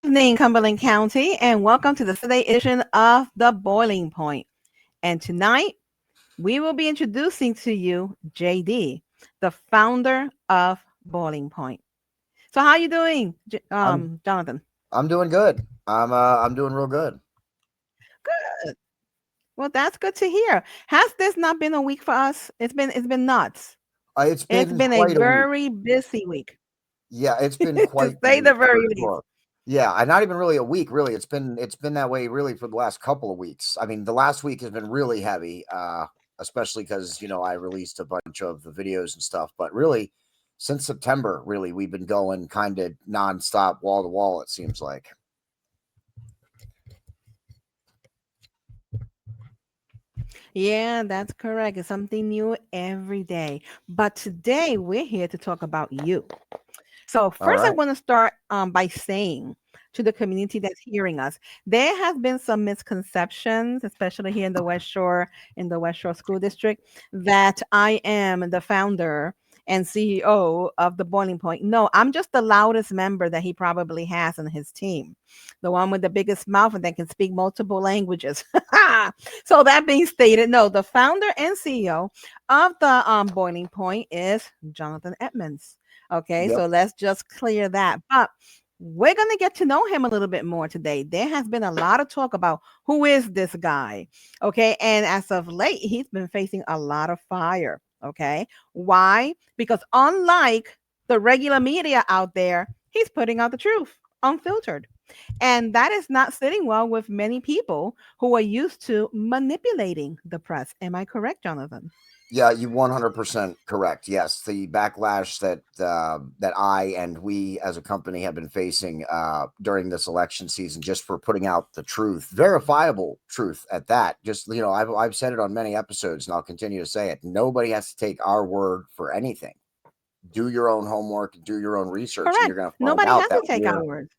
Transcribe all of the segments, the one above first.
evening, Cumberland County, and welcome to the Sunday edition of The Boiling Point. And tonight, we will be introducing to you JD, the founder of Boiling Point. So, how are you doing, I'm Jonathan? I'm doing good. I'm doing real good. Good. Well, that's good to hear. Has this not been a week for us? It's been nuts. It's It's been been a quite a week. very busy week, Yeah, it's been to quite the say the week very for least. sure. Yeah, and not even really a week, really. It's been that way really for the last couple of weeks. I mean, the last week has been really heavy, especially because I released a bunch of the videos and stuff. But really, since September, really, we've been going kind of nonstop, wall to wall. It seems like. Yeah, that's correct. It's something new every day. But today we're here to talk about you. So All first, I right. want to start by saying to the community that's hearing us, there has been some misconceptions, especially here in the West Shore School District, that I am the founder and CEO of the Boiling Point. No, I'm just the loudest member that he probably has on his team, the one with the biggest mouth and that can speak multiple languages. So that being stated, no, the founder and CEO of the Boiling Point is Jonathan Edmonds. Okay, Yep. so let's just clear that. But we're going to get to know him a little bit more today. There has been a lot of talk about who is this guy. Okay, and as of late, he's been facing a lot of fire. Okay, why? Because unlike the regular media out there, he's putting out the truth unfiltered. And that is not sitting well with many people who are used to manipulating the press. Am I correct, Jonathan? Yeah, you 100% correct. Yes, the backlash that I and we as a company have been facing during this election season, just for putting out the truth, verifiable truth at that. Just I've said it on many episodes, and I'll continue to say it. Nobody has to take our word for anything. Do your own homework, do your own research, and you're Correct. going to find Nobody out has that to take our word.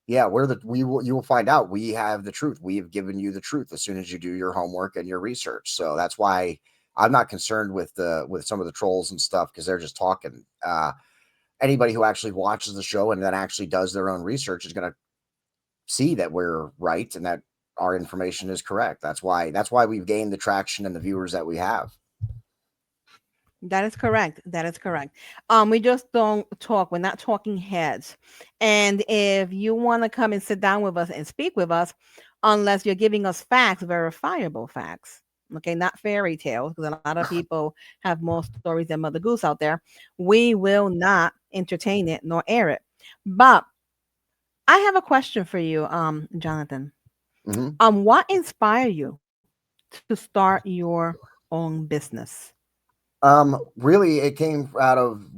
we're the we will you will find out we have the truth. We have given you the truth as soon as you do your homework and your research. So that's why I'm not concerned with some of the trolls and stuff because they're just talking. Anybody who actually watches the show and then actually does their own research is going to see that we're right and that our information is correct. That's why we've gained the traction and the viewers that we have. That is correct. That is correct. We just don't talk. We're not talking heads. And if you want to come and sit down with us and speak with us, unless you're giving us facts, verifiable facts, okay, not fairy tales, because a lot of people have more stories than Mother Goose out there, we will not entertain it nor air it. But I have a question for you, Jonathan. Hmm. What inspired you to start your own business? Really, it came out of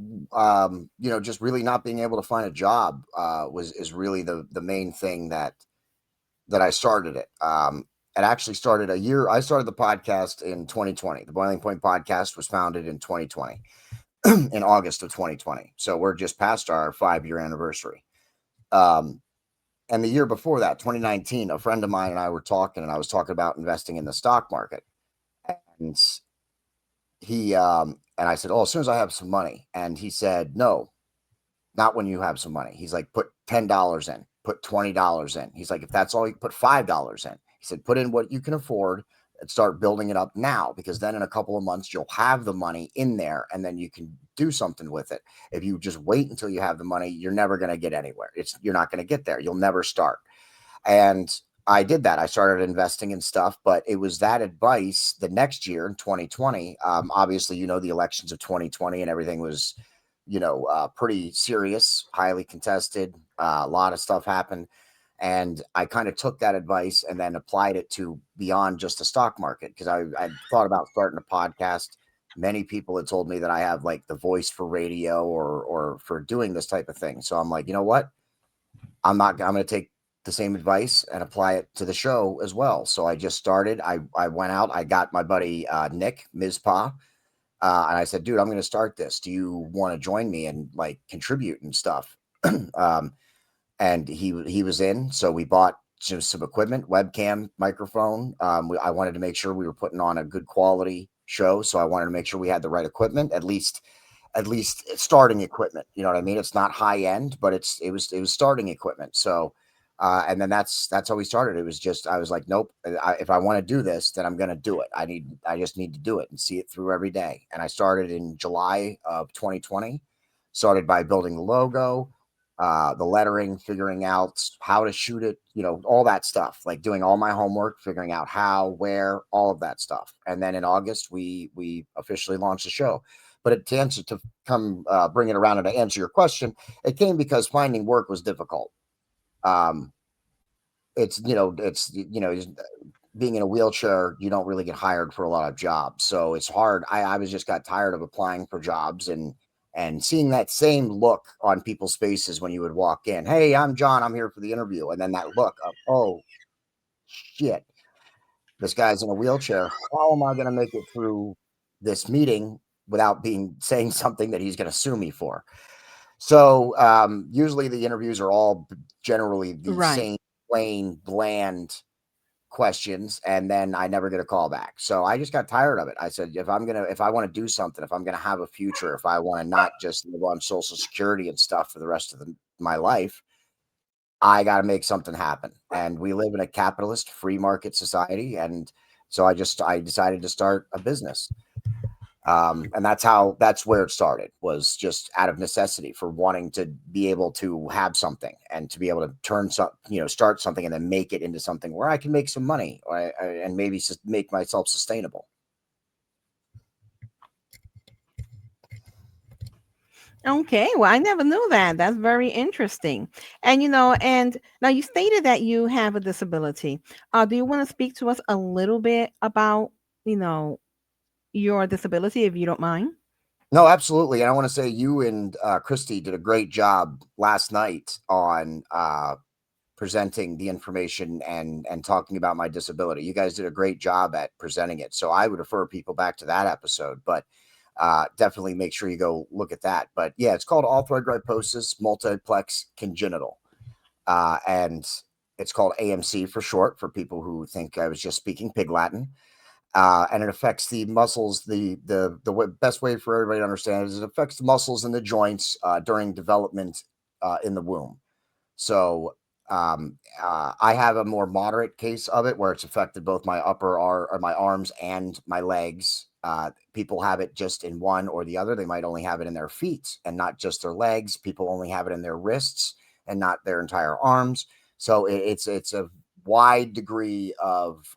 just really not being able to find a job. Was is really the main thing that I started it. It actually started a year. I started the podcast in 2020. The Boiling Point podcast was founded in 2020, in August of 2020. So we're just past our 5 year anniversary. Um, and the year before that, 2019, a friend of mine and I were talking, and I was talking about investing in the stock market. And and I said, "Oh, as soon as I have some money." And he said, "No, not when you have some money." He's like, "Put $10 in, put $20 in." He's like, "If that's all, you put $5 in." He said, "Put in what you can afford and start building it up now, because then in a couple of months you'll have the money in there, and then you can do something with it. If you just wait until you have the money, you're never going to get anywhere. You're not going to get there. You'll never start." And I did that. I started investing in stuff, but it was that advice the next year in 2020. Obviously, the elections of 2020 and everything was, pretty serious, highly contested. A lot of stuff happened. And I kind of took that advice and then applied it to beyond just the stock market, because I thought about starting a podcast. Many people had told me that I have like the voice for radio or for doing this type of thing. So I'm like, you know what? I'm going to take the same advice and apply it to the show as well. So I just started. I went out. I got my buddy Nick Mizpah, and I said, "Dude, I'm going to start this. Do you want to join me and like contribute and stuff?" um, and he was in. So we bought some equipment, webcam, microphone. I wanted to make sure we were putting on a good quality show, so I wanted to make sure we had the right equipment, at least starting equipment. You know what I mean? It's not high end, but it was starting equipment. So And then that's how we started. It was just, I was like, nope, if I want to do this, then I'm going to do it. I just need to do it and see it through every day. And I started in July of 2020, started by building the logo, the lettering, figuring out how to shoot it, all that stuff, like doing all my homework, figuring out how, where, all of that stuff. And then in August, we officially launched the show. But to come bring it around and to answer your question, it came because finding work was difficult. Um, it's being in a wheelchair, you don't really get hired for a lot of jobs, so it's hard. I was just got tired of applying for jobs and seeing that same look on people's faces when you would walk in. Hey, I'm John, I'm here for the interview. And then that look of, oh shit, this guy's in a wheelchair, how am I going to make it through this meeting without saying something that he's going to sue me for? So usually the interviews are all generally the Right. same plain, bland questions, and then I never get a call back. So I just got tired of it. I said, if I want to do something, if I'm gonna have a future, if I want to not just live on Social Security and stuff for the rest of my life, I got to make something happen. And we live in a capitalist free market society, and so I decided to start a business. And that's where it started, was just out of necessity for wanting to be able to have something and to be able to start something and then make it into something where I can make some money and maybe make myself sustainable. Okay, well, I never knew that. That's very interesting. And now you stated that you have a disability. Do you want to speak to us a little bit about, you know, your disability, if you don't mind? No, absolutely. And I want to say you and Christy did a great job last night on presenting the information and talking about my disability. You guys did a great job at presenting it. So I would refer people back to that episode, but definitely make sure you go look at that. But yeah, it's called arthrogryposis multiplex congenital. And it's called AMC for short, for people who think I was just speaking pig Latin. And it affects the muscles. The best way for everybody to understand is it affects the muscles and the joints during development in the womb. So I have a more moderate case of it where it's affected both my my arms and my legs. People have it just in one or the other. They might only have it in their feet and not just their legs. People only have it in their wrists and not their entire arms. So it's a wide degree of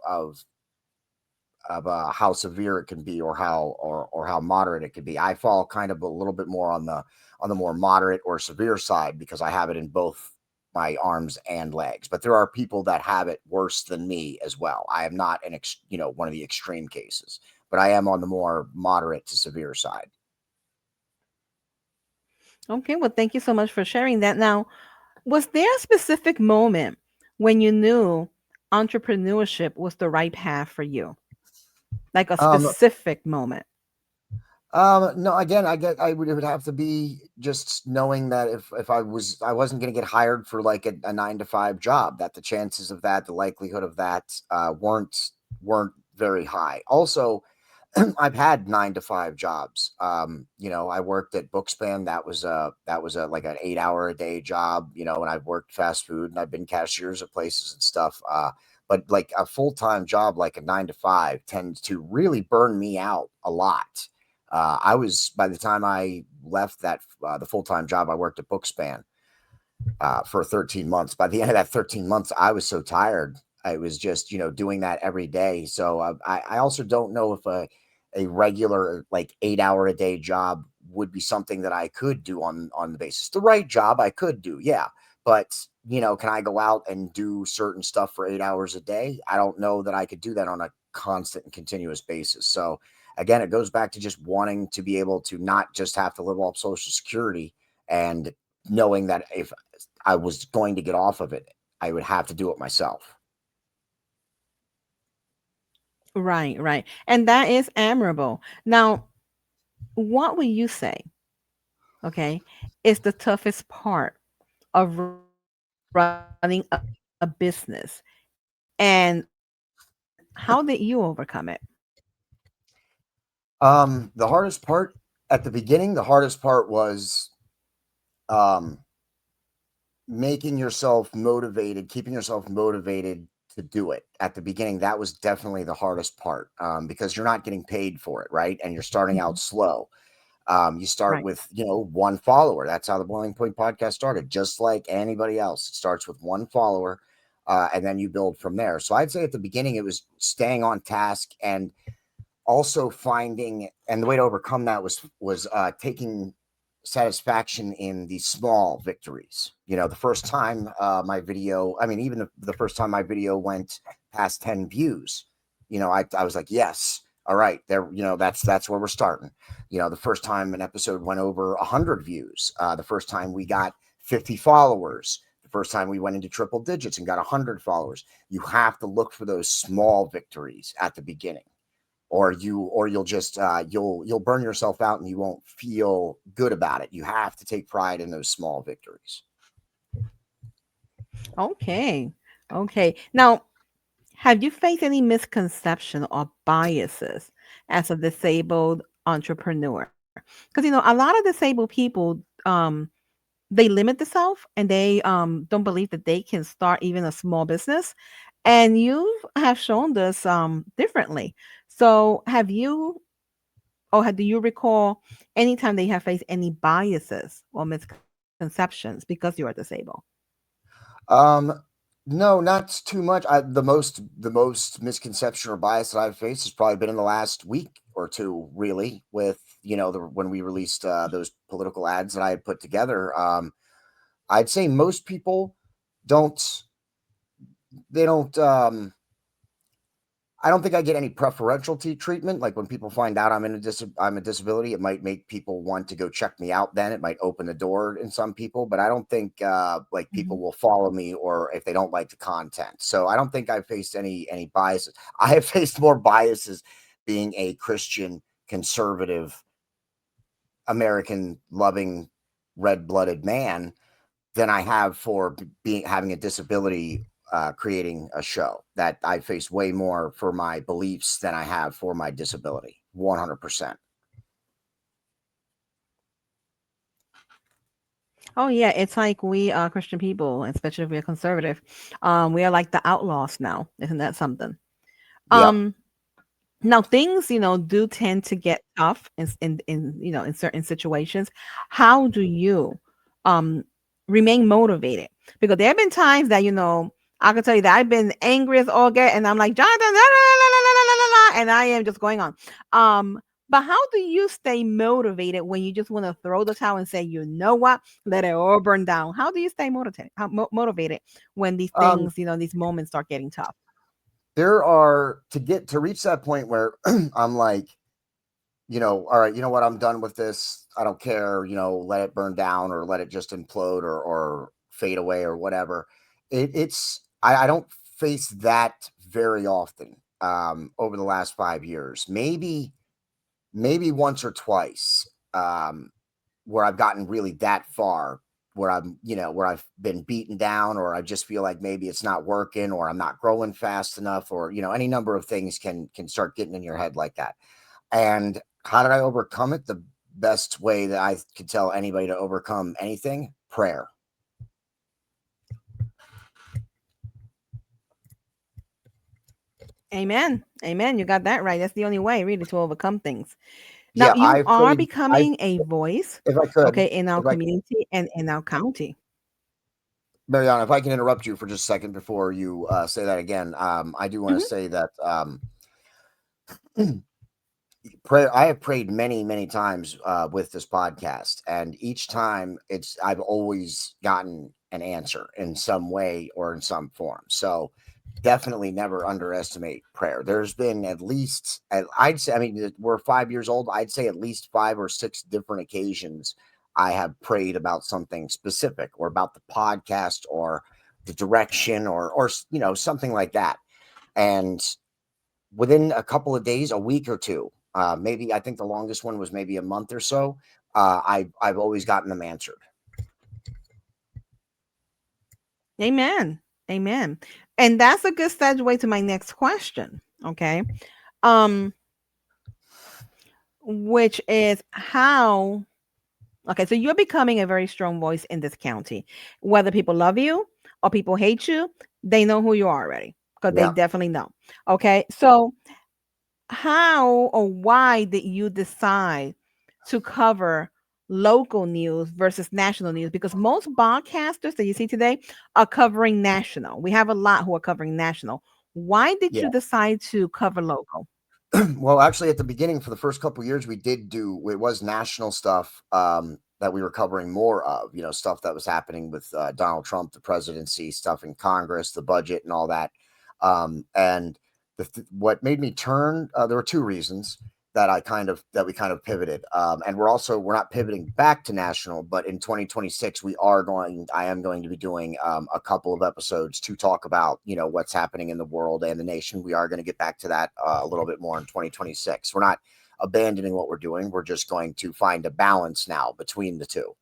how severe it can be, or how moderate it could be. I fall kind of a little bit more on the more moderate or severe side because I have it in both my arms and legs. But there are people that have it worse than me as well. I am not one of the extreme cases, but I am on the more moderate to severe side. Okay, well, thank you so much for sharing that. Now, was there a specific moment when you knew entrepreneurship was the right path for you? Like a Um, specific moment? no, again, it would have to be just knowing that if I wasn't going to get hired for like a 9 to 5 job, that the chances of that, the likelihood of that, weren't very high. Also, I've had 9 to 5 jobs. I worked at Bookspan. That was a like an 8 hour a day job. And I've worked fast food and I've been cashiers at places and stuff. But like a full time job, like a 9 to 5, tends to really burn me out a lot. I was By the time I left the full time job, I worked at Bookspan for 13 months. By the end of that 13 months, I was so tired. I was just, doing that every day. So I also don't know if a regular like 8 hour a day job would be something that I could do on the basis. The right job I could do, yeah. But can I go out and do certain stuff for 8 hours a day? I don't know that I could do that on a constant and continuous basis. So again, it goes back to just wanting to be able to not just have to live off Social Security, and knowing that if I was going to get off of it, I would have to do it myself. Right, right. And that is admirable. Now, what would you say, okay, is the toughest part of running a business? And how did you overcome it? The hardest part at the beginning, the hardest part was um making yourself motivated, keeping yourself motivated to do it at the beginning, that was definitely the hardest part, because you're not getting paid for it, right? And you're starting Mhm. out slow. You start Right. with, one follower. That's how the Boiling Point podcast started. Just like anybody else, it starts with one follower, and then you build from there. So I'd say at the beginning, it was staying on task and also finding, and the way to overcome that was taking satisfaction in the small victories. The first time my video, I mean, even the first time my video went past 10 views, I was like, yes, all right, there, that's where we're starting. The first time an episode went over 100 views, the first time we got 50 followers, the first time we went into triple digits and got 100 followers. You have to look for those small victories at the beginning, or you'll just you'll burn yourself out and you won't feel good about it. You have to take pride in those small victories. Okay. Okay. Now, have you faced any misconception or biases as a disabled entrepreneur? Because a lot of disabled people, they limit themselves and they don't believe that they can start even a small business. And you have shown this differently. So, have you do you recall any time they have faced any biases or misconceptions because you are disabled? um no, not too much. The most misconception or bias that I've faced has probably been in the last week or two, really, with when we released those political ads that I had put together. I'd say most people don't they don't I don't think I get any preferential treatment. Like when people find out I'm a disability, it might make people want to go check me out. Then it might open the door in some people, but I don't think like people Mhm. will follow me or if they don't like the content. So I don't think I've faced any biases. I have faced more biases being a Christian conservative American loving red blooded man than I have for being having a disability, creating a show. That I face way more for my beliefs than I have for my disability. 100%. Oh yeah, it's like we Christian people, especially if we're conservative, we are like the outlaws now. Isn't that something? Yep. Um, Now things, do tend to get tough in certain situations. How do you um remain motivated? Because there have been times that, I can tell you that I've been angry as all get, and I'm like, Jonathan, la, la, la, la, la, la, la, la," and I am just going on. But how do you stay motivated when you just want to throw the towel and say, you know what, let it all burn down? How do you stay motivated when these Um, things, these moments start getting tough? there are to reach that point where I'm like, all right, you know what, I'm done with this. I don't care, let it burn down or let it just implode or fade away or whatever. I don't face that very often over the last 5 years. Maybe once or twice, where I've gotten really that far, where I've been beaten down, or I just feel like maybe it's not working, or I'm not growing fast enough, or any number of things can start getting in your head like that. And how did I overcome it? The best way that I could tell anybody to overcome anything: prayer. Amen. Amen. You got that right. That's the only way really to overcome things. Now Yeah, you are I becoming a voice, if I could, okay, in our if I community and in our county. Mariana, if I can interrupt you for just a second before you say that again, I do want to Mhm. say that prayer. I have prayed many, many times with this podcast, and each time I've always gotten an answer in some way or in some form. So definitely never underestimate prayer. There's been at least, I'd say, I mean, we're 5 years old. I'd say at least 5 or 6 different occasions I have prayed about something specific, or about the podcast, or the direction, or something like that. And within a couple of days, a week or two, maybe, I think the longest one was maybe a month or so. I've always gotten them answered. Amen. Amen. And that's a good segue to my next question. Okay. Um, which is how Okay, so you're becoming a very strong voice in this county. Whether people love you or people hate you, they know who you are already because they Yeah. definitely know. Okay, so how or why did you decide to cover local news versus national news? Because most broadcasters that you see today are covering national. We have a lot who are covering national. Why did Yeah. you decide to cover local? Well, actually, at the beginning, for the first couple years, we did do it was national stuff that we were covering more of. You know, stuff that was happening with Donald Trump, the presidency, stuff in Congress, the budget, and all that. And what made me turn there were two reasons that we kind of pivoted. And we're not pivoting back to national, but in 2026 I am going to be doing a couple of episodes to talk about, you know, what's happening in the world and the nation. We are going to get back to that a little bit more in 2026. We're not abandoning what we're doing. We're just going to find a balance now between the two.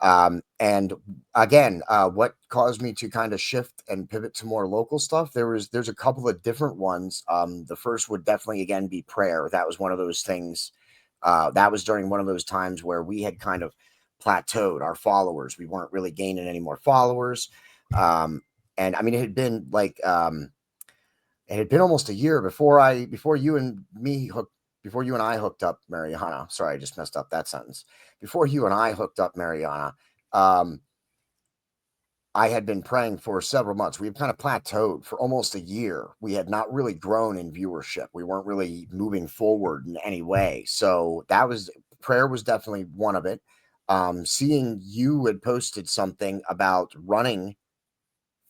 And again, what caused me to kind of shift and pivot to more local stuff? There's a couple of different ones. The first would definitely again be prayer. That was one of those things. That was during one of those times where we had kind of plateaued our followers. We weren't really gaining any more followers. And I mean, it had been almost a year before you and I hooked up, Mariana. Sorry, I just messed up that sentence. Before you and I hooked up, Mariana, um, I had been praying for several months. We've kind of plateaued for almost a year. We had not really grown in viewership. We weren't really moving forward in any way. So prayer was definitely one of it. Seeing you had posted something about running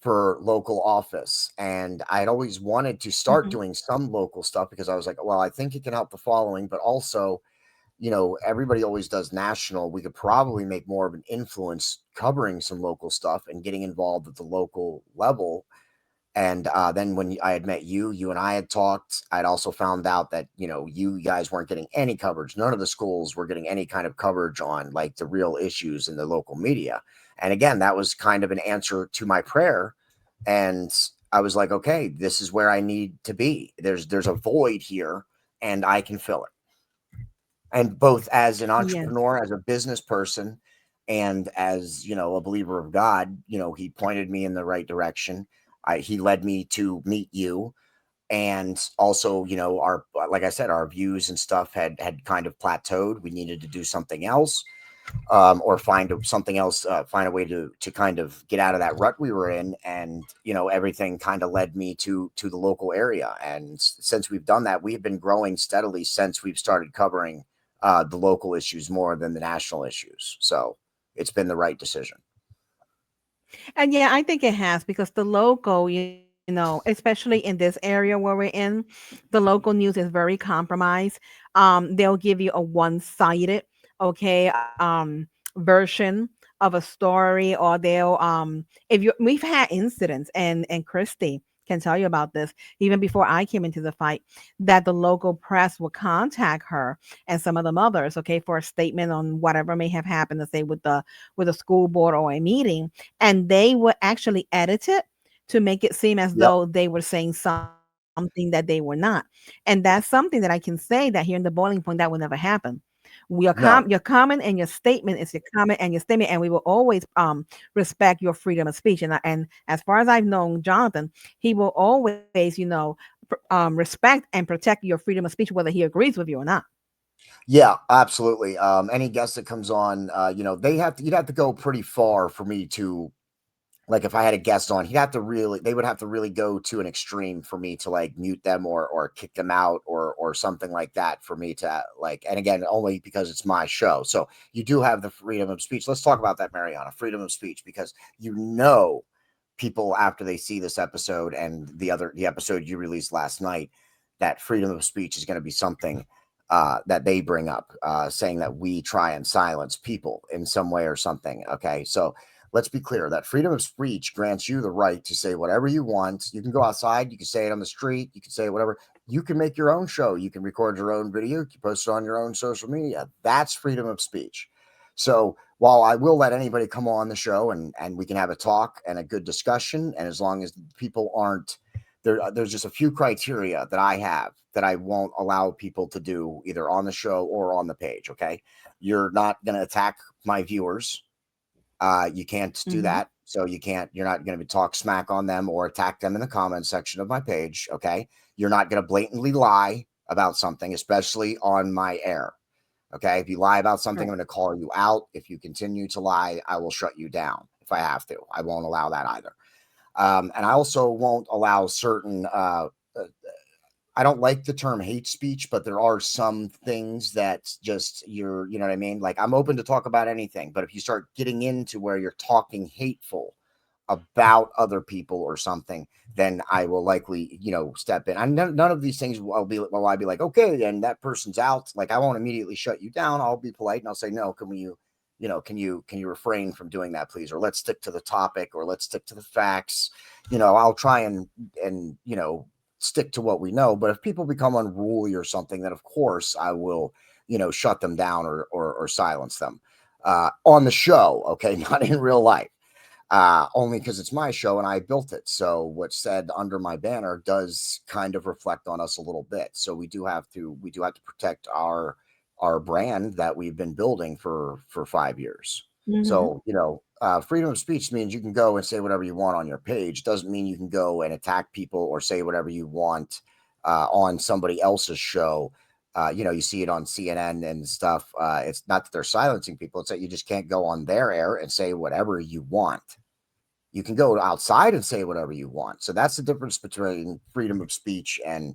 for local office, and I'd always wanted to start Mhm. doing some local stuff because I was like, well, I think it can help the following, but also, you know, everybody always does national. We could probably make more of an influence covering some local stuff and getting involved at the local level. And then when I had met you and I had talked, I'd also found out that, you know, you guys weren't getting any coverage. None of the schools were getting any kind of coverage on like the real issues in the local media. And again, that was kind of an answer to my prayer. And I was like, okay, this is where I need to be. There's a void here and I can fill it. And both as an Yes. entrepreneur, as a business person, and as, you know, a believer of God, you know, he pointed me in the right direction. He led me to meet you. And also, you know, like I said, our views and stuff had kind of plateaued. We needed to do something else, or something else, find a way to kind of get out of that rut we were in. And, you know, everything kind of led me to the local area. And since we've done that, we've been growing steadily since we've started covering the local issues more than the national issues. So it's been the right decision. And yeah, I think it has because the local, you know, especially in this area where we're in, the local news is very compromised. They'll give you a one-sided, okay, version of a story, or they'll if you we've had incidents, and Christy can tell you about this even before I came into the fight, that the local press will contact her and some of the mothers, okay, for a statement on whatever may have happened, to say with the school board or a meeting, and they would actually edit it to make it seem as Yep. though they were saying something that they were not. And that's something that I can say that here in the Boiling Point that will never happen. No. Your comment and your statement is your comment and your statement, and we will always respect your freedom of speech. And as far as I've known Jonathan, he will always, you know, respect and protect your freedom of speech, whether he agrees with you or not. Yeah, absolutely. Any guest that comes on, you know, you'd have to go pretty far for me to, like, if I had a guest on, they would have to really go to an extreme for me to like mute them or kick them out or something like that for me to like, and again, only because it's my show. So you do have the freedom of speech. Let's talk about that, Mariana, freedom of speech, because you know, people after they see this episode and the episode you released last night, that freedom of speech is going to be something that they bring up, saying that we try and silence people in some way or something. Okay, so let's be clear that freedom of speech grants you the right to say whatever you want. You can go outside, you can say it on the street, you can say whatever. You can make your own show, you can record your own video, you can post it on your own social media. That's freedom of speech. So while I will let anybody come on the show and we can have a talk and a good discussion, and as long as people aren't there, there's just a few criteria that I have that I won't allow people to do either on the show or on the page. Okay, you're not going to attack my viewers. You can't do Mm-hmm. that. So you're not going to talk smack on them or attack them in the comment section of my page. Okay. You're not going to blatantly lie about something, especially on my air. Okay. If you lie about something, Right. I'm going to call you out. If you continue to lie, I will shut you down if I have to. I won't allow that either. And I also won't allow certain, I don't like the term hate speech, but there are some things that just you know what I mean? Like, I'm open to talk about anything, but if you start getting into where you're talking hateful about other people or something, then I will likely, step in. And none of these things will I be like, okay, then that person's out. Like, I won't immediately shut you down. I'll be polite and I'll say, no, can you refrain from doing that, please? Or let's stick to the topic, or let's stick to the facts. I'll try and stick to what we know. But if people become unruly or something, then of course I will, shut them down or silence them on the show. Okay. Not in real life. Only because it's my show and I built it. So what's said under my banner does kind of reflect on us a little bit. So we do have to protect our brand that we've been building for 5 years. Mm-hmm. So, freedom of speech means you can go and say whatever you want on your page. Doesn't mean you can go and attack people or say whatever you want on somebody else's show. You see it on CNN and stuff. It's not that they're silencing people. It's that you just can't go on their air and say whatever you want. You can go outside and say whatever you want. So that's the difference between freedom of speech and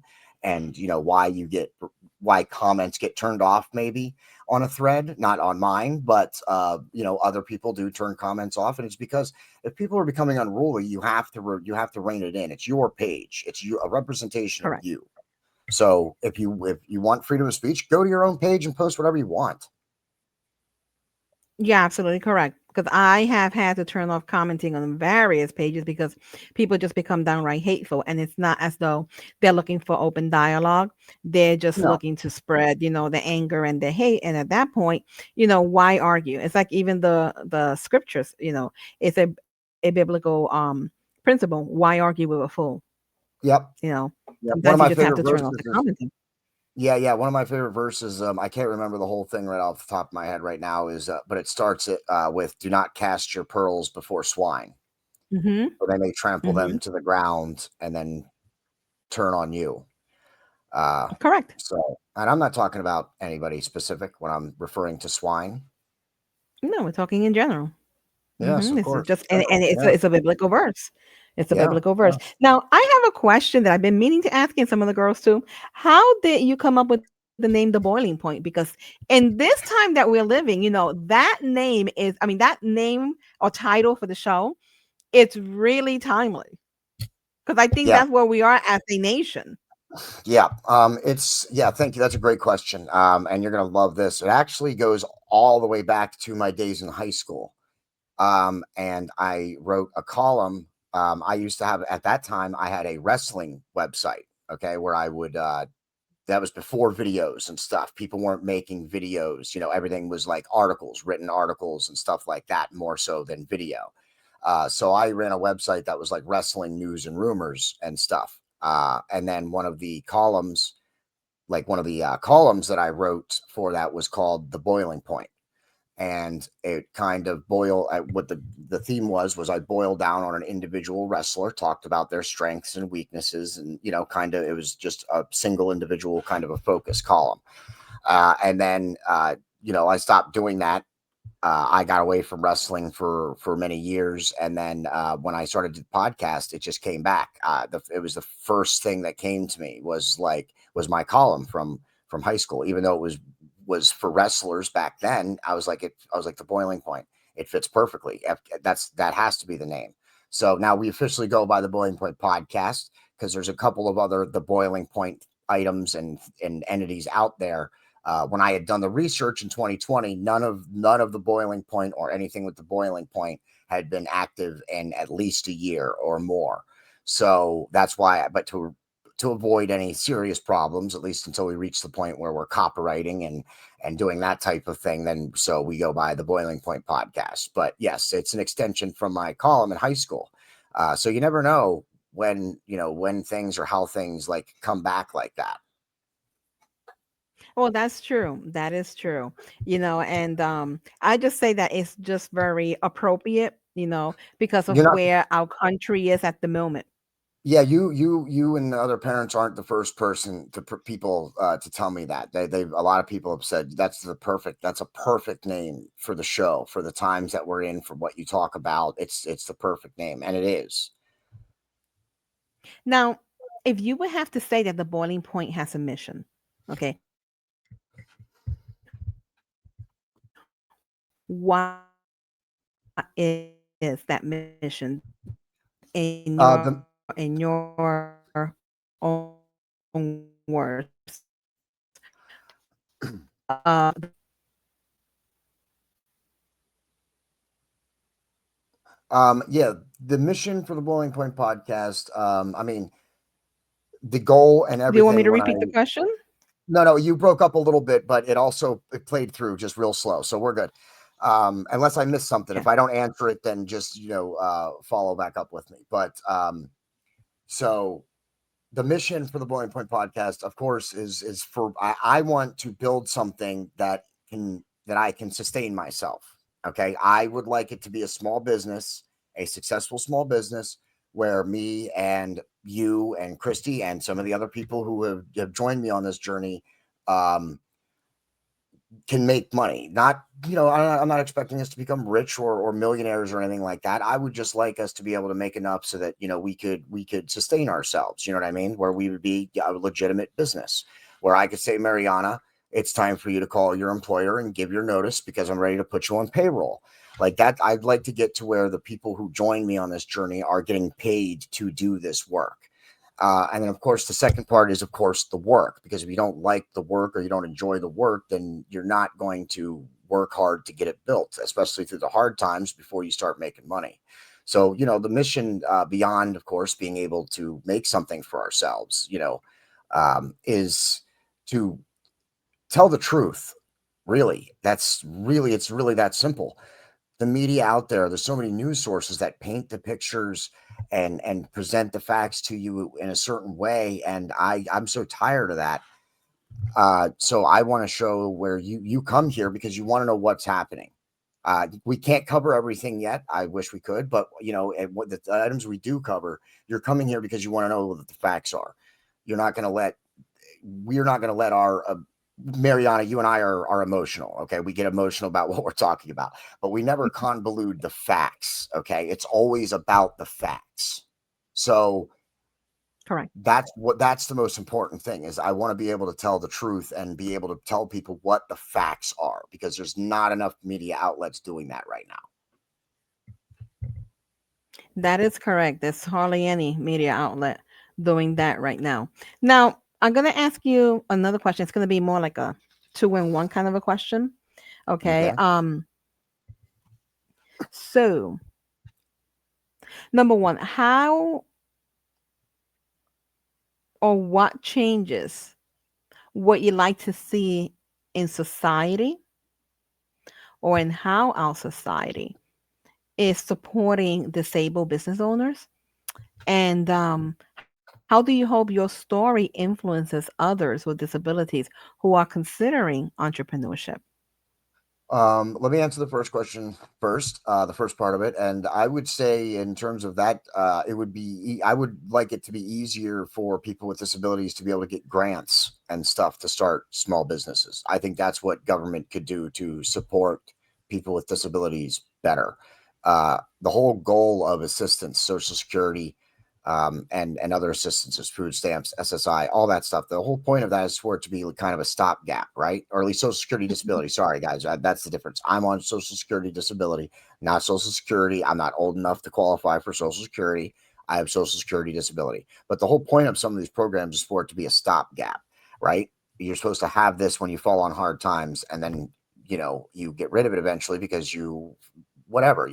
why comments get turned off maybe on a thread, not on mine, but other people do turn comments off. And it's because if people are becoming unruly, you have to rein it in. It's your page. It's a representation of Correct. you. So if you want freedom of speech, go to your own page and post whatever you want. Yeah, absolutely correct. Because I have had to turn off commenting on various pages because people just become downright hateful. And it's not as though they're looking for open dialogue. They're just No. looking to spread, the anger and the hate. And at that point, why argue? It's like even the scriptures, it's a biblical principle. Why argue with a fool? Yep. Yep. One of Sometimes you my just have favorite to turn off verses the is commenting. Yeah. One of my favorite verses, I can't remember the whole thing right off the top of my head right now, but it starts with "Do not cast your pearls before swine, Mm-hmm. or they may trample Mm-hmm. them to the ground and then turn on you." Uh, Correct. and I'm not talking about anybody specific when I'm referring to swine. No, we're talking in general. Yes, of This is course. just and General. it's Yeah. a biblical verse. It's a Yeah. biblical verse. Yeah. Now, I have a question that I've been meaning to ask in some of the girls too. How did you come up with the name The Boiling Point? Because in this time that we're living, that name is, I mean, that name or title for the show, it's really timely. Because I think Yeah. that's where we are as a nation. Yeah. Thank you. That's a great question. And you're gonna love this. It actually goes all the way back to my days in high school. And I wrote a column. I used to have at that time, I had a wrestling website, okay, where I would that was before videos and stuff. People weren't making videos, everything was like articles, written articles and stuff like that, more so than video. So I ran a website that was like wrestling news and rumors and stuff. And then one of the columns that I wrote for that was called The Boiling Point. And it kind of what the theme was I boiled down on an individual wrestler, talked about their strengths and weaknesses, and kind of it was just a single individual kind of a focus column. And then I stopped doing that. I got away from wrestling for many years, and then when I started the podcast, it just came back. It was the first thing that came to me was my column from high school, even though it was for wrestlers back then. I was like The Boiling Point. It fits perfectly. That has to be the name. So now we officially go by The Boiling Point Podcast because there's a couple of other The Boiling Point items and entities out there. When I had done the research in 2020, none of The Boiling Point or anything with The Boiling Point had been active in at least a year or more. So that's why. But to avoid any serious problems, at least until we reach the point where we're copywriting and doing that type of thing, then so we go by The Boiling Point Podcast. But yes, it's an extension from my column in high school. So you never know when things or how things like come back like that. Oh, that's true. That is true. And I just say that it's just very appropriate, because of You're not where our country is at the moment. Yeah, you and the other parents aren't the first person to people to tell me that. They a lot of people have said that's a perfect name for the show, for the times that we're in, for what you talk about. It's the perfect name, and it is. Now, if you would have to say that the boiling point has a mission, okay, what is that mission The in your own words? Yeah, the mission for the Boiling Point podcast. I mean, the goal and Do you want me everything. to When I repeat the question? No, you broke up a little bit, but it played through just real slow, so we're good. Unless I missed something. Okay. If I don't answer it, then just follow back up with me. But so the mission for the Boiling Point podcast, of course, is for I want to build something that I can sustain myself. Okay, I would like it to be a small business, a successful small business, where me and you and Christy and some of the other people who have joined me on this journey um, can make money. Not, I'm not expecting us to become rich or millionaires or anything like that. I would just like us to be able to make enough so that, we could sustain ourselves. You know what I mean? Where we would be a legitimate business, where I could say, Mariana, it's time for you to call your employer and give your notice because I'm ready to put you on payroll. Like that, I'd like to get to where the people who join me on this journey are getting paid to do this work. And then, of course, the second part is, of course, the work, because if you don't like the work or you don't enjoy the work, then you're not going to work hard to get it built, especially through the hard times before you start making money. So, the mission beyond, of course, being able to make something for ourselves, is to tell the truth. Really, it's really that simple. The media out there's so many news sources that paint the pictures and present the facts to you in a certain way, and I'm so tired of that. So I want to show where you come here because you want to know what's happening. We can't cover everything yet. I wish we could, but and what the items we do cover, you're coming here because you want to know what the facts are. You're not going to let we're not going to let our Mariana, you and I are emotional. Okay. We get emotional about what we're talking about, but we never convolute the facts. Okay. It's always about the facts. So Correct. that's the most important thing is I want to be able to tell the truth and be able to tell people what the facts are, because there's not enough media outlets doing that right now. That is correct. There's hardly any media outlet doing that right now. Now, I'm going to ask you another question. It's going to be more like a two-in-one kind of a question. Okay. Okay. So number one, how or what changes would you like to see in society or in how our society is supporting disabled business owners? And how do you hope your story influences others with disabilities who are considering entrepreneurship? Let me answer the first question first, the first part of it. And I would say, in terms of that, I would like it to be easier for people with disabilities to be able to get grants and stuff to start small businesses. I think that's what government could do to support people with disabilities better. The whole goal of assistance, Social Security, and other assistances, food stamps, SSI, all that stuff. The whole point of that is for it to be kind of a stopgap, right? Or at least Social Security disability. Sorry, guys, that's the difference. I'm on Social Security disability, not Social Security. I'm not old enough to qualify for Social Security. I have Social Security disability. But the whole point of some of these programs is for it to be a stopgap, right? You're supposed to have this when you fall on hard times, and then you get rid of it eventually because you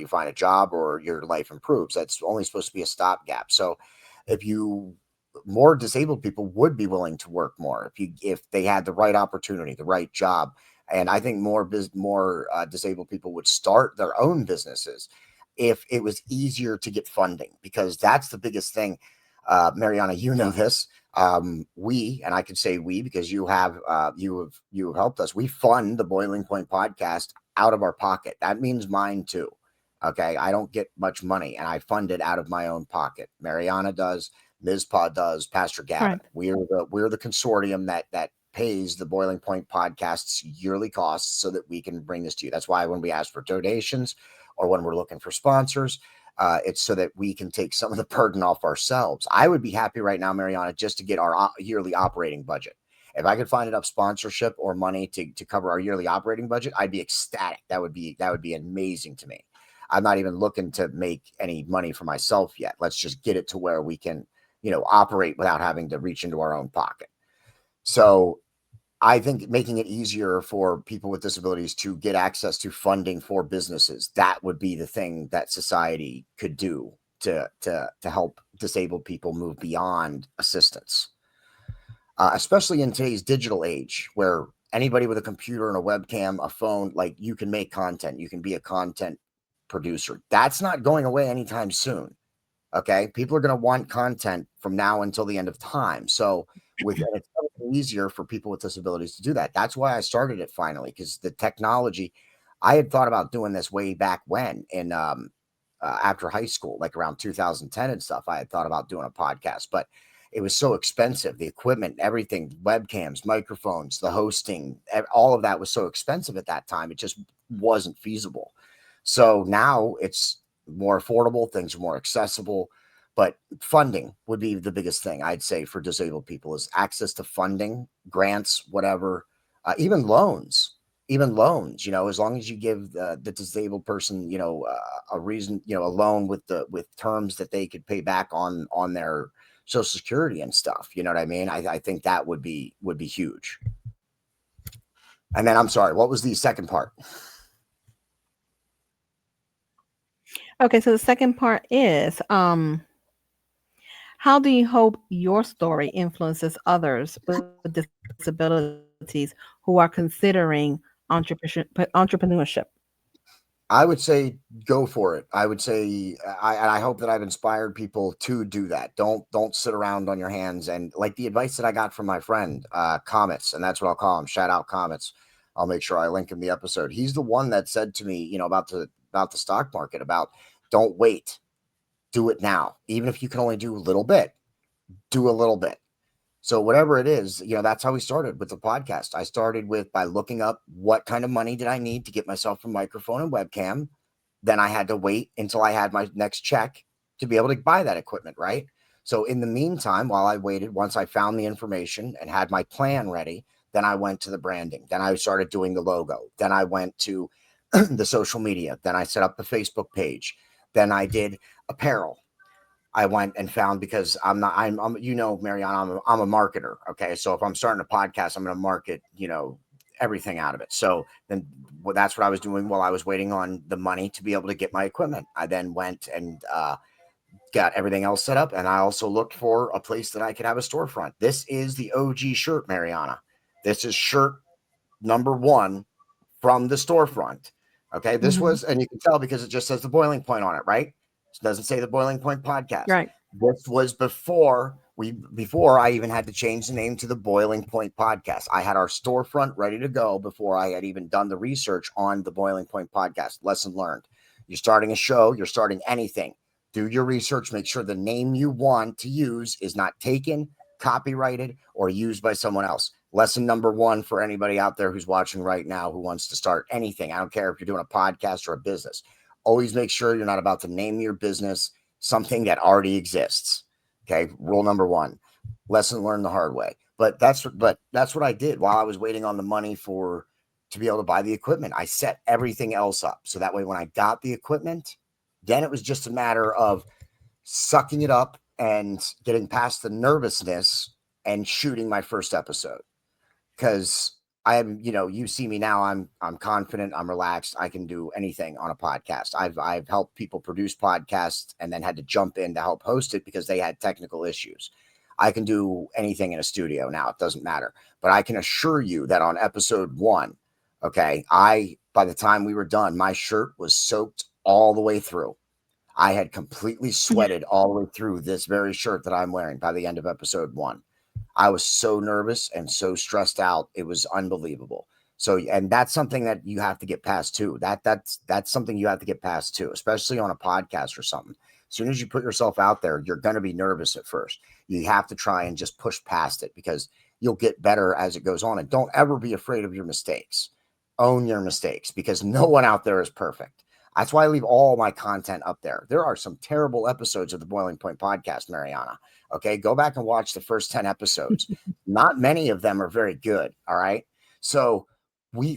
find a job or your life improves. That's only supposed to be a stopgap. So if more disabled people would be willing to work more if they had the right opportunity, the right job. And I think more disabled people would start their own businesses if it was easier to get funding, because that's the biggest thing. Mariana, you know this. We, and I could say we because you have helped us. We fund the Boiling Point podcast out of our pocket. That means mine too. Okay, I don't get much money, and I fund it out of my own pocket. Mariana does, Mizpah does, Pastor Gavin. Correct. We're the consortium that pays the Boiling Point podcast's yearly costs so that we can bring this to you. That's why when we ask for donations or when we're looking for sponsors, it's so that we can take some of the burden off ourselves. I would be happy right now, Mariana, just to get our yearly operating budget. If I could find enough sponsorship or money to cover our yearly operating budget, I'd be ecstatic. That would be amazing to me. I'm not even looking to make any money for myself yet. Let's just get it to where we can, operate without having to reach into our own pocket. So I think making it easier for people with disabilities to get access to funding for businesses, that would be the thing that society could do to help disabled people move beyond assistance, especially in today's digital age where anybody with a computer and a webcam, a phone, like you can make content, you can be a content producer. That's not going away anytime soon. Okay. People are going to want content from now until the end of time. So it's easier for people with disabilities to do that. That's why I started it finally, because the technology, I had thought about doing this way back when in after high school, like around 2010 and stuff. I had thought about doing a podcast, but it was so expensive. The equipment, everything, webcams, microphones, the hosting, all of that was so expensive at that time. It just wasn't feasible. So now it's more affordable, things are more accessible, but funding would be the biggest thing I'd say for disabled people is access to funding, grants, whatever, even loans, as long as you give the disabled person, a reason, a loan with terms that they could pay back on their Social Security and stuff. You know what I mean? I think that would be huge. And then I'm sorry, what was the second part? Okay, so the second part is how do you hope your story influences others with disabilities who are considering entrepreneurship? I would say go for it. I would say I hope that I've inspired people to do that. Don't sit around on your hands. And like the advice that I got from my friend, Comets, and that's what I'll call him. Shout out Comets. I'll make sure I link in the episode. He's the one that said to me, about the stock market, about don't wait, do it now. Even if you can only do a little bit, do a little bit. So whatever it is, that's how we started with the podcast. I started by looking up what kind of money did I need to get myself a microphone and webcam. Then I had to wait until I had my next check to be able to buy that equipment, right? So in the meantime, while I waited, once I found the information and had my plan ready, then I went to the branding. Then I started doing the logo. Then I went to the social media. Then I set up the Facebook page. Then I did apparel. I went and found, because I'm Mariana, I'm a marketer. Okay. So if I'm starting a podcast, I'm going to market, everything out of it. So then that's what I was doing while I was waiting on the money to be able to get my equipment. I then went and got everything else set up. And I also looked for a place that I could have a storefront. This is the OG shirt, Mariana. This is shirt number 1 from the storefront. Okay. This was, and you can tell because it just says the Boiling Point on it, right? It doesn't say the Boiling Point podcast. Right. This was before I even had to change the name to the Boiling Point podcast. I had our storefront ready to go before I had even done the research on the Boiling Point podcast. Lesson learned. You're starting a show, you're starting anything. Do your research, make sure the name you want to use is not taken, copyrighted, or used by someone else. Lesson number 1 for anybody out there who's watching right now who wants to start anything. I don't care if you're doing a podcast or a business. Always make sure you're not about to name your business something that already exists. Okay. Rule number 1, lesson learned the hard way. But that's what I did while I was waiting on the money to be able to buy the equipment. I set everything else up. So that way, when I got the equipment, then it was just a matter of sucking it up and getting past the nervousness and shooting my first episode. Because I am, you see me now, I'm confident, I'm relaxed. I can do anything on a podcast. I've helped people produce podcasts and then had to jump in to help host it because they had technical issues. I can do anything in a studio now. It doesn't matter. But I can assure you that on episode 1, okay, by the time we were done, my shirt was soaked all the way through. I had completely sweated all the way through this very shirt that I'm wearing by the end of episode 1. I was so nervous and so stressed out. It was unbelievable. So, and that's something that you have to get past too. That's something you have to get past too, especially on a podcast or something. As soon as you put yourself out there, you're going to be nervous at first. You have to try and just push past it because you'll get better as it goes on. And don't ever be afraid of your mistakes. Own your mistakes because no one out there is perfect. That's why I leave all my content up there. There are some terrible episodes of the Boiling Point podcast, Mariana. Okay, go back and watch the first 10 episodes. Not many of them are very good. All right. So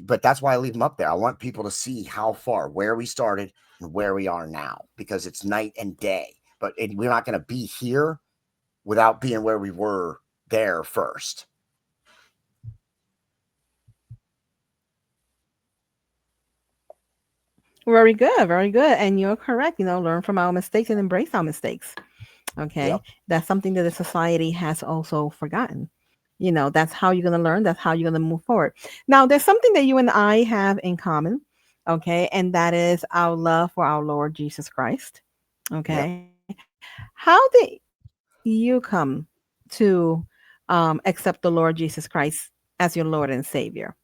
but that's why I leave them up there. I want people to see how far, where we started and where we are now, because it's night and day. But we're not going to be here without being where we were there first. Very good, very good. And you're correct. Learn from our mistakes and embrace our mistakes. Okay. Yep. That's something that the society has also forgotten. That's how you're going to learn. That's how you're going to move forward. Now, there's something that you and I have in common. Okay. And that is our love for our Lord Jesus Christ. Yep. Okay. How did you come to accept the Lord Jesus Christ as your Lord and Savior?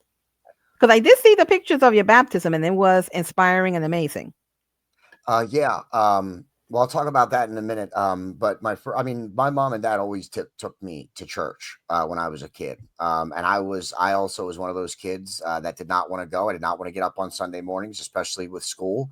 Because I did see the pictures of your baptism and it was inspiring and amazing. Yeah. Well, I'll talk about that in a minute. But I mean, my mom and dad always took me to church when I was a kid. And I also was one of those kids that did not want to go. I did not want to get up on Sunday mornings, especially with school.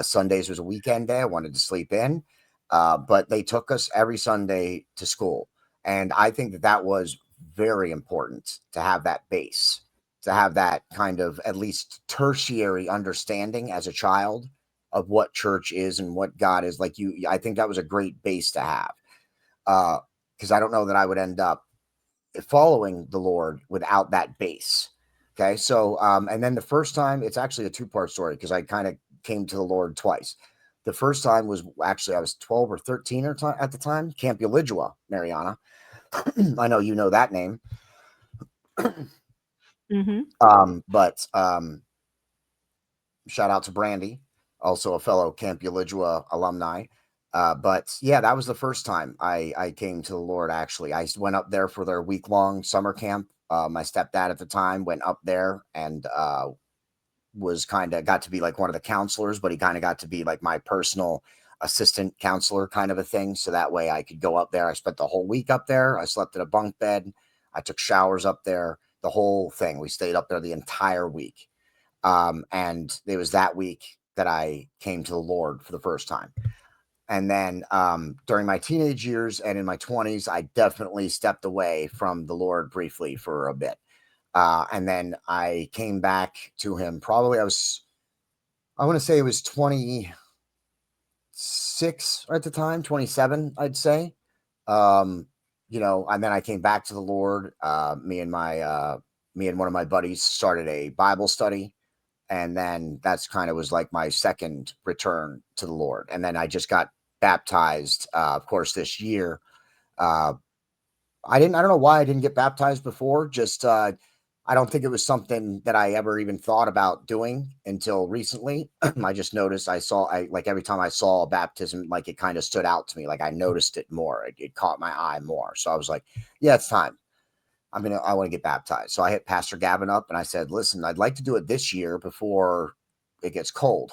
Sundays was a weekend day. I wanted to sleep in. But they took us every Sunday to school, and I think that was very important to have that base, to have that kind of at least tertiary understanding as a child of what church is and what God is. Like I think that was a great base to have. Because I don't know that I would end up following the Lord without that base. Okay. So, and then the first time, it's actually a two-part story because I kind of came to the Lord twice. The first time was actually, I was 12 or 13 at the time, Camp Ulijua, Mariana. I know you know that name. Mm-hmm. But shout out to Brandy, also a fellow Camp Ulijua alumni. But yeah, that was the first time I came to the Lord. Actually, I went up there for their week-long summer camp. My stepdad at the time went up there and was kind of got to be like one of the counselors, but he kind of got to be like my personal assistant counselor kind of a thing. So that way I could go up there. I spent the whole week up there. I slept in a bunk bed. I took showers up there, the whole thing. We stayed up there the entire week. And it was that week that I came to the Lord for the first time. And then during my teenage years and in my 20s, I definitely stepped away from the Lord briefly for a bit. And then I came back to him. Probably I want to say it was 26 at the time, 27, I'd say. Um, and then I came back to the Lord. Me and one of my buddies started a Bible study. And then that's kind of was like my second return to the Lord. And then I just got baptized, of course, this year. Uh, I don't know why I didn't get baptized before. Just, I don't think it was something that I ever even thought about doing until recently. I just noticed like every time I saw a baptism, like it kind of stood out to me. Like I noticed it more. It caught my eye more. So I was like, yeah, it's time. I want to get baptized. So I hit Pastor Gavin up and I said, listen, I'd like to do it this year before it gets cold.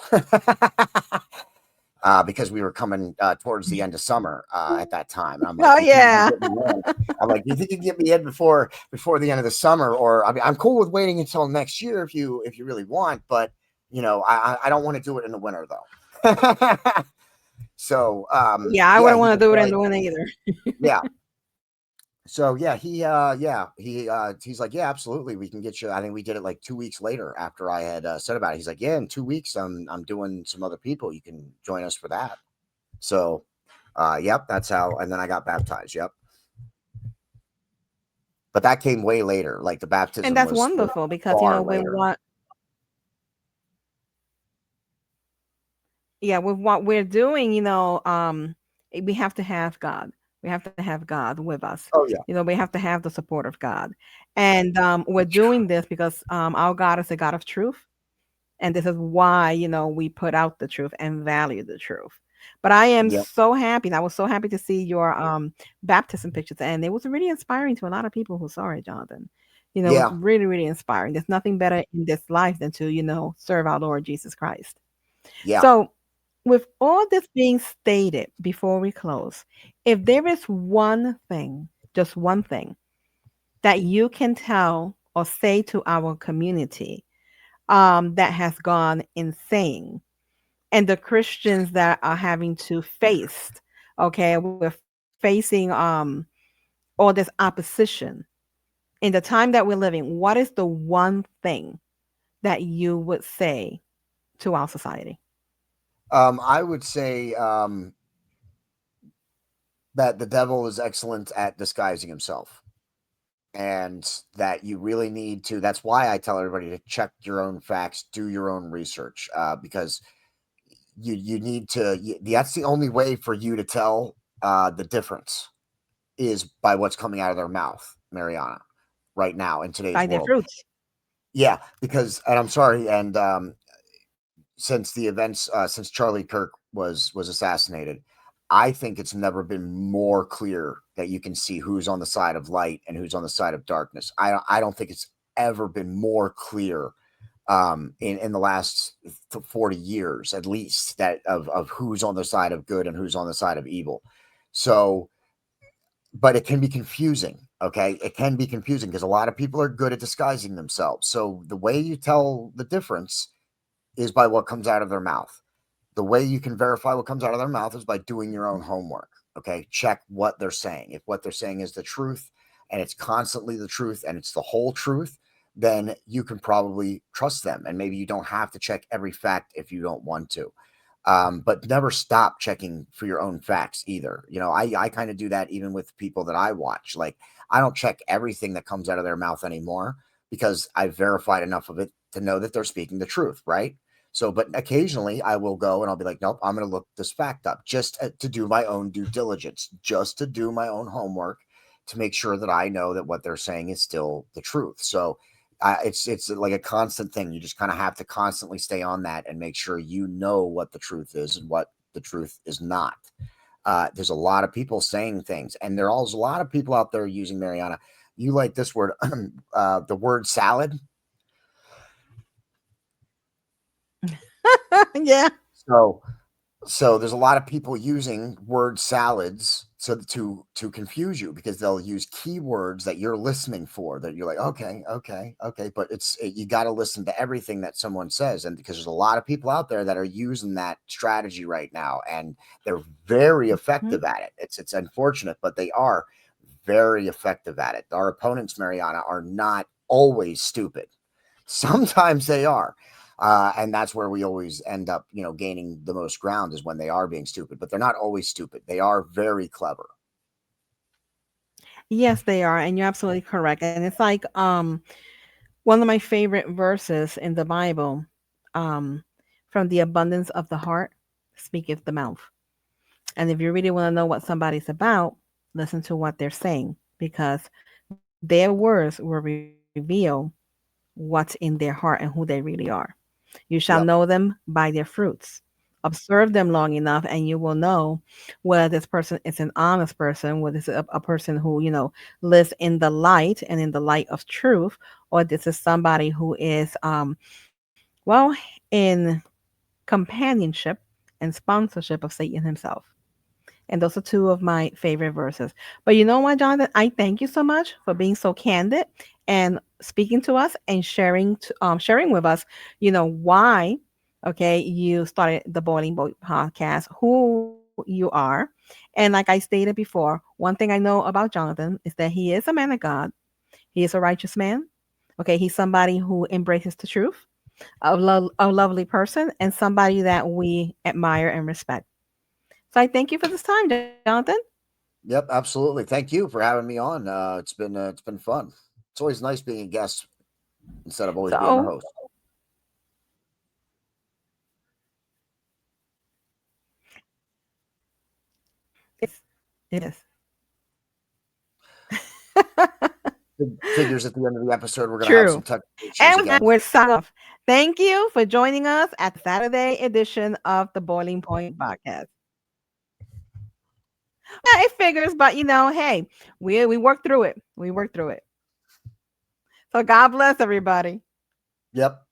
Because we were coming towards the end of summer at that time. And I'm like, Oh, yeah. I'm like, you think you can get me in before the end of the summer? Or I mean, I'm cool with waiting until next year if you really want, but I don't want to do it in the winter though. So Yeah, I yeah, wouldn't he want was to do it in like, the winter either. yeah. So yeah, he's like, yeah, absolutely, we can get you. I think we did it like 2 weeks later after I had said about it. He's like, yeah, in 2 weeks, I'm doing some other people. You can join us for that. So, yep, that's how. And then I got baptized. Yep, but that came way later. Like the And baptism that's was wonderful because, far with later. what, yeah, with what we're doing, we have to have God. We have to have God with us. Oh yeah, We have to have the support of God. And we're doing this because our God is a God of truth. And this is why, we put out the truth and value the truth. But I am Yep. so happy. And I was so happy to see your baptism pictures, and it was really inspiring to a lot of people who saw it, Jonathan. It was Yeah. really, really inspiring. There's nothing better in this life than to, serve our Lord Jesus Christ. Yeah. So, with all this being stated before we close, if there is one thing, just one thing, that you can tell or say to our community that has gone insane, and the Christians that are having to face, okay, we're facing all this opposition in the time that we're living, what is the one thing that you would say to our society? I would say that the devil is excellent at disguising himself, and that you really need to. That's why I tell everybody to check your own facts, do your own research, because you need to. That's the only way for you to tell the difference is by what's coming out of their mouth, Mariana, right now in today's By their world. fruits. Yeah, because, and I'm sorry, and since the events, since Charlie Kirk was assassinated, I think it's never been more clear that you can see who's on the side of light and who's on the side of darkness. I don't think it's ever been more clear in the last 40 years at least, that of who's on the side of good and who's on the side of evil. So, but it can be confusing. Okay, it can be confusing because a lot of people are good at disguising themselves. So the way you tell the difference is by what comes out of their mouth. The way you can verify what comes out of their mouth is by doing your own homework. Okay, check what they're saying. If what they're saying is the truth, and it's constantly the truth, and it's the whole truth, then you can probably trust them, and maybe you don't have to check every fact if you don't want to. But never stop checking for your own facts either. I kind of do that even with people that I watch. Like, I don't check everything that comes out of their mouth anymore, because I've verified enough of it to know that they're speaking the truth, right? So, but occasionally I will go and I'll be like, nope, I'm going to look this fact up just to do my own due diligence, just to do my own homework, to make sure that I know that what they're saying is still the truth. So, it's like a constant thing. You just kind of have to constantly stay on that and make sure you know what the truth is and what the truth is not. There's a lot of people saying things, and there's a lot of people out there using, Mariana. You like this word, the word salad. Yeah. So there's a lot of people using word salads so to confuse you, because they'll use keywords that you're listening for, that you're like, okay, okay, okay, but you got to listen to everything that someone says, and because there's a lot of people out there that are using that strategy right now, and they're very Mhm. effective at it. It's unfortunate, but they are very effective at it. Our opponents, Mariana, are not always stupid. Sometimes they are. And that's where we always end up, gaining the most ground, is when they are being stupid, but they're not always stupid. They are very clever. Yes, they are, and you're absolutely correct. And it's like one of my favorite verses in the Bible, um, from the abundance of the heart speaketh the mouth. And if you really want to know what somebody's about, listen to what they're saying, because their words will reveal what's in their heart and who they really are. You shall know Yep. them by their fruits. Observe them long enough, and you will know whether this person is an honest person, whether it's a person who, lives in the light and in the light of truth, or this is somebody who is, well, in companionship and sponsorship of Satan himself. And those are two of my favorite verses. But you know what, Jonathan? I thank you so much for being so candid and speaking to us and sharing with us, why, okay, you started the Boiling Boat podcast, who you are. And like I stated before, one thing I know about Jonathan is that he is a man of God. He is a righteous man. Okay, he's somebody who embraces the truth, a lovely person, and somebody that we admire and respect. So I thank you for this time, Jonathan. Yep, absolutely. Thank you for having me on. It's been fun. It's always nice being a guest instead of always being the So host. it is. Figures at the end of the episode, we're gonna have some True. technical issues And again. we're signing off. Thank you for joining us at the Saturday edition of the Boiling Point podcast. Yeah, it figures, but hey, we worked through it. We worked through it. So God bless everybody. Yep.